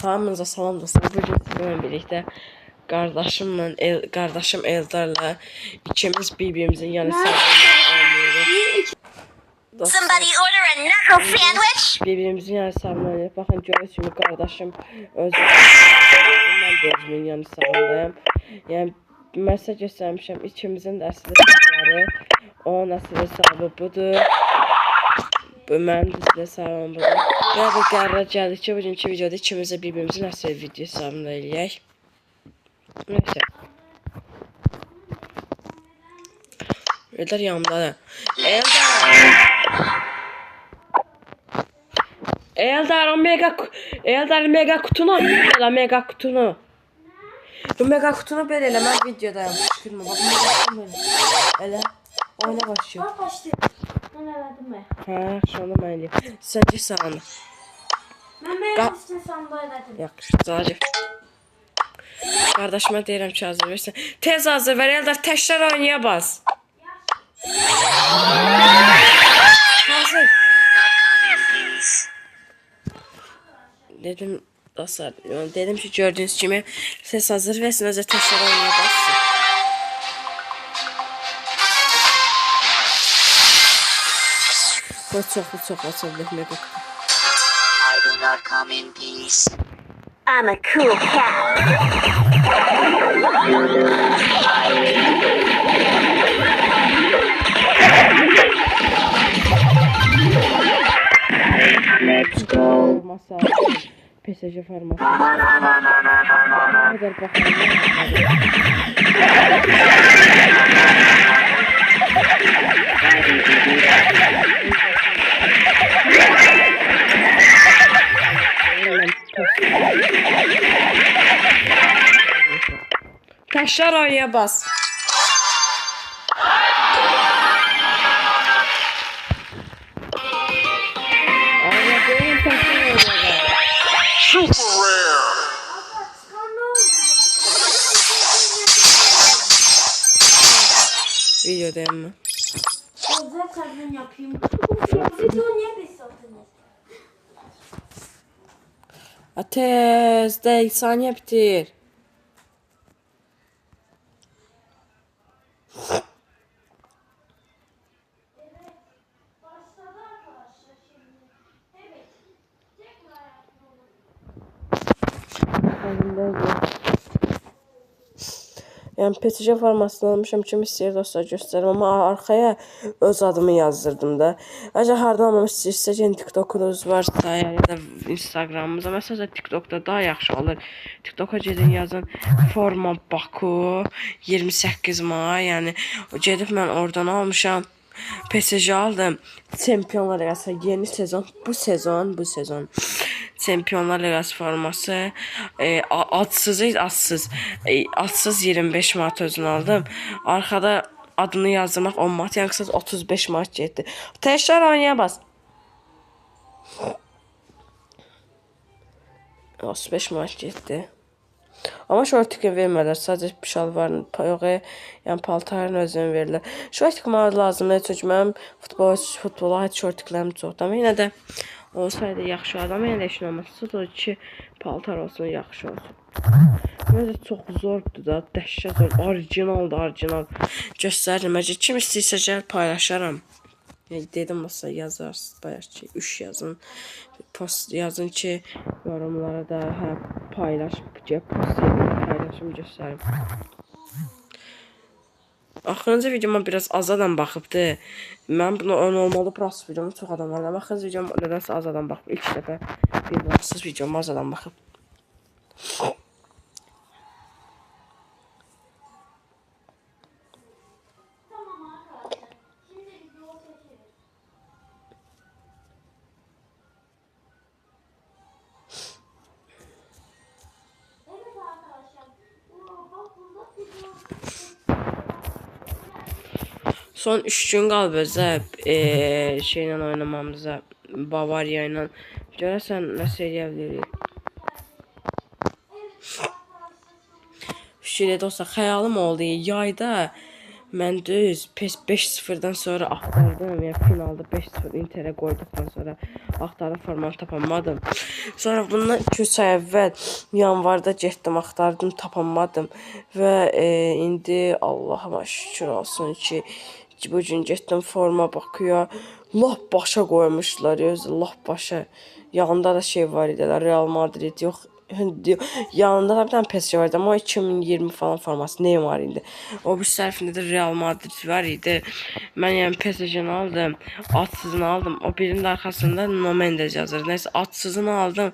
Hamınıza salam dostlar. Bugün sizinle birlikte kardeşim Eldar'la ikimiz birbirimizin yanı sağlığını oynuyoruz. Somebody order a knuckle sandwich. Birbirimizin yanı sağlığını oynuyoruz. Bakın görüyorsunuz şimdi kardeşim özü ben de özümün yanı sağlığındayım. Yani mesaj göstermişim. İkimizin de əsli hesabları. Onun əsli hesabı budur. Mənim də hesabım budur. Və bu qərar gəldik ki, bugünkü videoda ikimizə birbirimizin əsl video hesabını eləyək. Neyse. Eldar yanımdadır. Eldar mega kutunu al. Mega kutunu. Bu mega kutunu belə elə. Mən videodayım. Şükürmə. Bax, mega kutunu belə. Elə. Oyuna başlıyor. Ben elədim mi? Hə, şunu mən eləyim. Səncə sağını. Mən üstün sandığı elədim. Yaxşı, Zacif. Kardeşime deyirəm ki, hazır versin. Tez hazır ver, Eldar təkrar oynaya bas. Hazır. Dedim dostlar, dedim ki gördüğünüz kimi ses hazır versin, özə təkrar oynaya bassın. Bu çox açıldı mega. I do not come in peace. I'm a cool cat. Let's go. Masa. PSG forması. Ne kadar bakalım. Taşlar oraya bas. Super rare. Videodayım mı? Zaten yapayım. Video niye besliyorsunuz? Ateş değil, saniye bitir. Yani PSG formasını almışım, kim istəyir dostlar göstərim, amma arxaya öz adımı yazdırdım da. Əgər hardan almamı istəyirsə, yəni TikTokunuz varsa, ya da Instagramımıza, məsələn TikTokda daha yaxşı olur. TikToka gedin yazın forma Baku 28 may, yəni gedib mən oradan almışam. PSG aldım. Çempionlar Liqası yeni sezon, bu sezon Çempionlar Liqası forması adsız 25 manat özünü aldım. Arkada adını yazdırmaq 10 manat, yəni qısas 35 manat getdi. Təkrar oynaya bas. 35 manat getdi. Amma şortik vermirlər, sadəcə şalvarın, yox, yəni paltarın özünü verirlər. Şortik mənə lazımdır, çünki mənim futbola aid şortiklərim çoxdur. Amma yenə də olsaydı yaxşı adam, yenə də işin olması da ki, paltar olsun, yaxşı olsun. Məncə çox zordur da, dəhşət zor, orijinal. Göstərirəm, əgər kim istəyirsə gəl paylaşaram. Yəni dedim olsa yazarsınız, bayaq ki, 3 yazın, post yazın ki, yorumlara da paylaş, post paylaşım göstərim. Axırıncı videoma biraz az adam baxıbdı. Mən bunu olmalı pras videomu çox adam var. Axırıncı videom nədənsə az adam baxıb. İlk dəfə bir vaxtsız videoma az adam baxıb. Son 3 gün qalıb özə şeylə oynamamıza, Bavariya ilə. Görəsən nəsə eləyə bilirik. Şöyle dostlar, xəyalım oldu yayda Mən düz PES 5-0-dan sonra axtardım. Yəni finalda 5-0 Interə qoyduqdan sonra axtardım, formanı tapamadım. Sonra bundan 2-3 ay əvvəl yanvarda getdim, axtardım, tapamadım və indi Allahıma şükür olsun ki, bu gün getdim forma bakıya. Lap başa qoymuşlar, özü lap başa. Yanında da şey var idi, Real Madrid yox. Yanında da bir tane PSG vardı ama 2020 falan forması Neymar idi. O bir tərəfində də Real Madrid var idi. Mən yəni PSG-ni aldım, adsızını aldım. O birinin arxasında Nuno Mendes yazır. Nəysə adsızını aldım.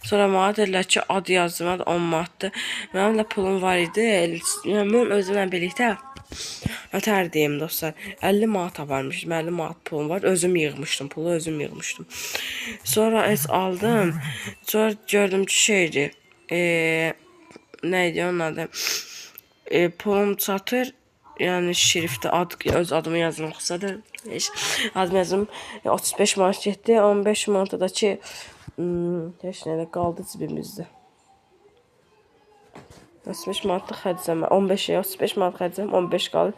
Sonra mənə dedilər ki, ad yazdım, 10 manatdır. Mənim də pulum var idi. Yəni mən özümlə birlikdə ötər deyim dostlar. 50 manat varmış. 50 manat pulum var. Özüm yığmışdım. Pulu özüm yığmışdım. Sonra aldım. Sonra gördüm ki şeydi. Neydi onun adı? Pulum çatır. Yəni şriftdə öz adımı yazmaqsa da adım yazım 35 manat getdi. 15 manata da ki heç nə qaldı cibimizdə. 35 manatlıq xərcləmə. 35 manat xərcləmə, 15 qaldı.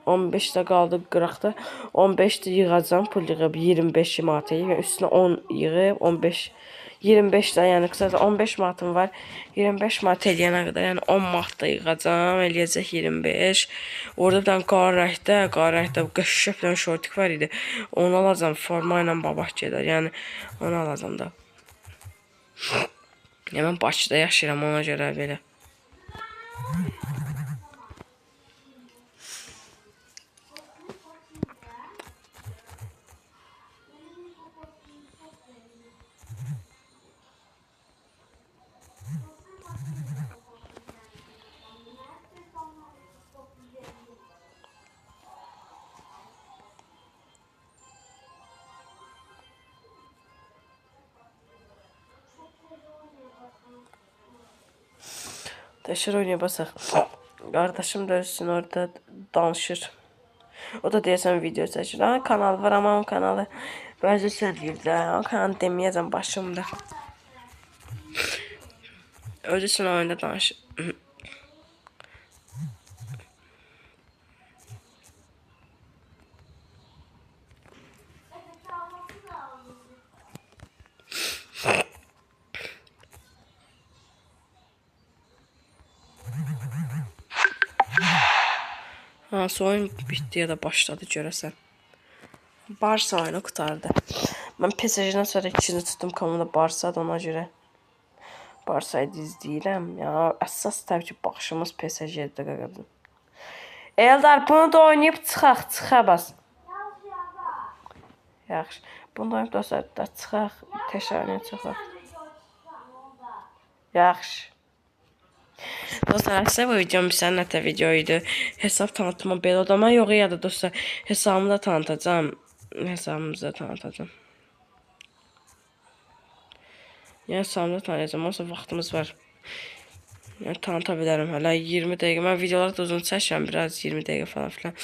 15 də qaldı qıraqda. 15 də yığacam, pul yığıb 25 manat yəni üstünə 10 yığıb 15 25 də yəni qısaca 15 manatım var. 25 manat eləyənə qədər yəni 10 manat da yığacam, eləyəcək 25. Orada bir qara rəngdə qəşəng bir şortik var idi. Onu alacam, forma ilə babaq gedər. Yəni onu alacam da. Yəni mən Bakıda yaşayıram ona görə belə. Təşər oynaya basaq. Qardaşım da ölsün orada danışır. O da deyəsən video çəkir. Ha, kanal var ama o kanalı bəzi söyləyir də. O kanalı deməyəcəm başımda. Özüsün oyunda danışır. Hansı oyun bitdi ya da başladı görəsən. Barsa oyunu qutardı. Mən PSG-dən sonra ikinci tutdum komanda Barsa-da ona görə. Barsa'yı izləyirəm. Ya əsas təbii ki baxışımız PSG-də qaqadır. Eldar bunu da oynayıb çıxa bas. Yaxşı. Bunu da oynayıb dostlar da çıxaq. Təşəkkür çıxaq. Yaxşı. Dostlar, sizə bu videom bir sənətə video idi. Hesab tanıtma belə odama yox ya da dostlar hesabımı da tanıtacağım. Hesabımızı da tanıtacağım. Yəni hesabımı da tanıyacağım. Olsa vaxtımız var. Yəni tanıta bilərəm hələ 20 dəqiqə. Mən videoları da uzun çəkirəm biraz 20 dəqiqə falan filan.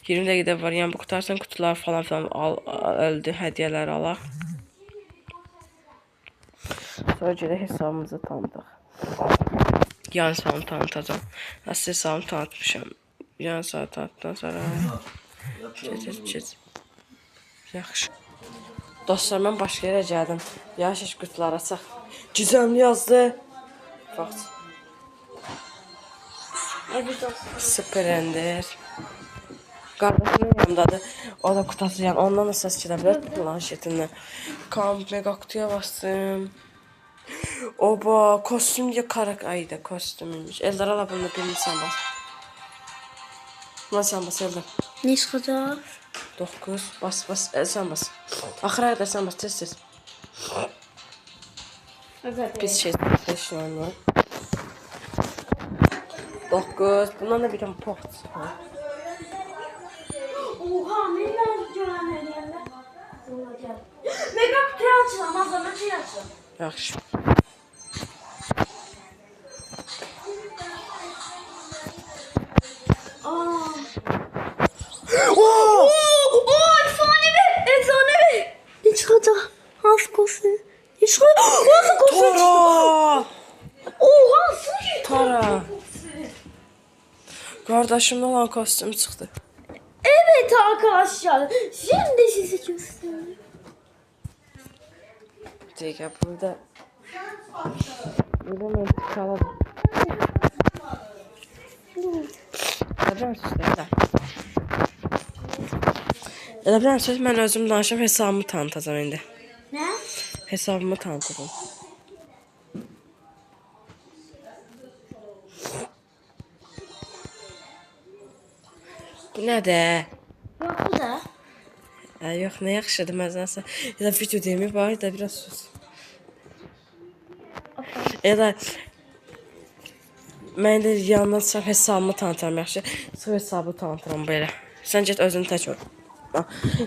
20 dəqiqədə var. Yəni bu qutarsan qutular falan filan əldə hədiyyələr alaq. Sonra görə hesabımızı tanıdıq. Yan hesabımı tanıtacağım. Nasıl hesabımı tanıtmışam. Yan hesabımı tanıtdıktan sonra yaxşı. Dostlar, mən başqa yerə gəldim. Yavaş qutuları açaq. Gizemli yazdı. Vaxt. Super Ender. Qardaşımın yanındadır. O da qutası yəni ondan da səs gedə bilər planşetindən. Mega qutuya bastım. Oba, kostüm ya karak ayda kostümüymüş. Eldar ala bunu birini sen bas. Buna sen bas Eldar. Ne çıxacaq? 9 bas sen bas. Axıra qədər sen bas tez. Pis şey şu an var. 9 bundan da bir tane pot. Oha, nələr görənlər. Mega kutuyu açıram, azama şey açıram. Yaxşı. Efsanevi. Ne çıxacaq? Hansı kostüm? Ne çıxacaq? Hansı kostüm? Tara! Oha, sıçı. Tara! Qardaşımda olan kostüm çıxdı. Evet arkadaşlar. Şimdi size göstereyim. Bir dakika burada. Burada mentik alalım. Neden süslerler? Elə bilən söz mən özüm danışım, hesabımı tanıtacağım indi. Ne? Hesabımı tanıtacağım. Bu nədir? Yok bu da. Yox, nə yaxşıdır məzənsə. Elə video deyimi var da biraz sus. Elə mən də yanına çıxıb hesabımı tanıtıram yaxşı. Sonra hesabı tanıtıram belə. Sən get özünü tək ol.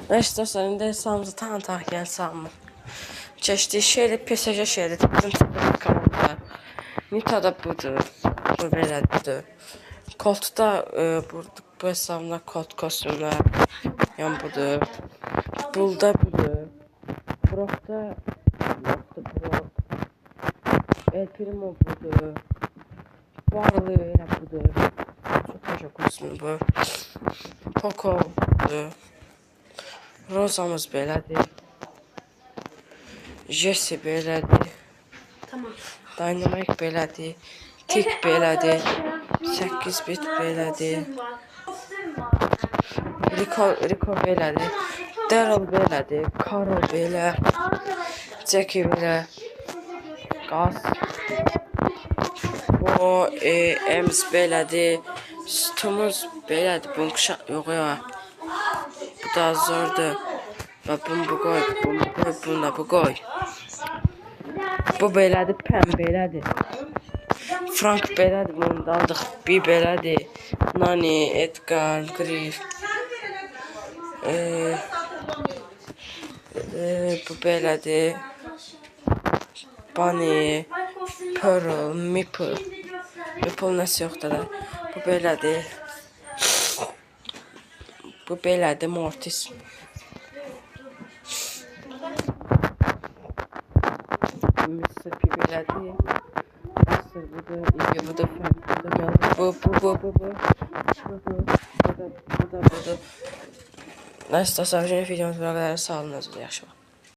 Nə istərsən indi hesabımızı tanıtaq yəni hesabımı. Keçdik şeylə PSG şeylə bizim komanda. Nita da budur. Bu belədir. Koltuqda bu hesabımda kolt kostümlər. Yəni budur. Bulda budur. Brokda Brok. El Primo budur. Varlı elə budur. Çox yaxşı kostüm bu. Poco budur. Rozamız belədir. Jesse belədir. Tamam. Dynamite belədir. Tik belədir. 8 bit belədir. Rico belədir. Daryl belədir. Carol belə. Jackie belə. Qaz. O Ems belədir. Sütumuz belədir. Bunkşa yox ya. Bu da zordur. Və bunu qoy. Bunu da bu qoy. Bu belədir. Pəm belədir. Frank belədir. Bunu da aldıq. Bir belədir. Nani, Edgar, Griff. Bu belədir. Bunny, Pearl, Meeple. Meeple nəsə yoxdur da. Bu belədir. Bu belədir Mortis. Mississippi belədir. Asır budur, İlgi budur, Frank budur, bu da. Nəsə, videomuz bu qədər sağ olun, özünüzə yaxşı baxın.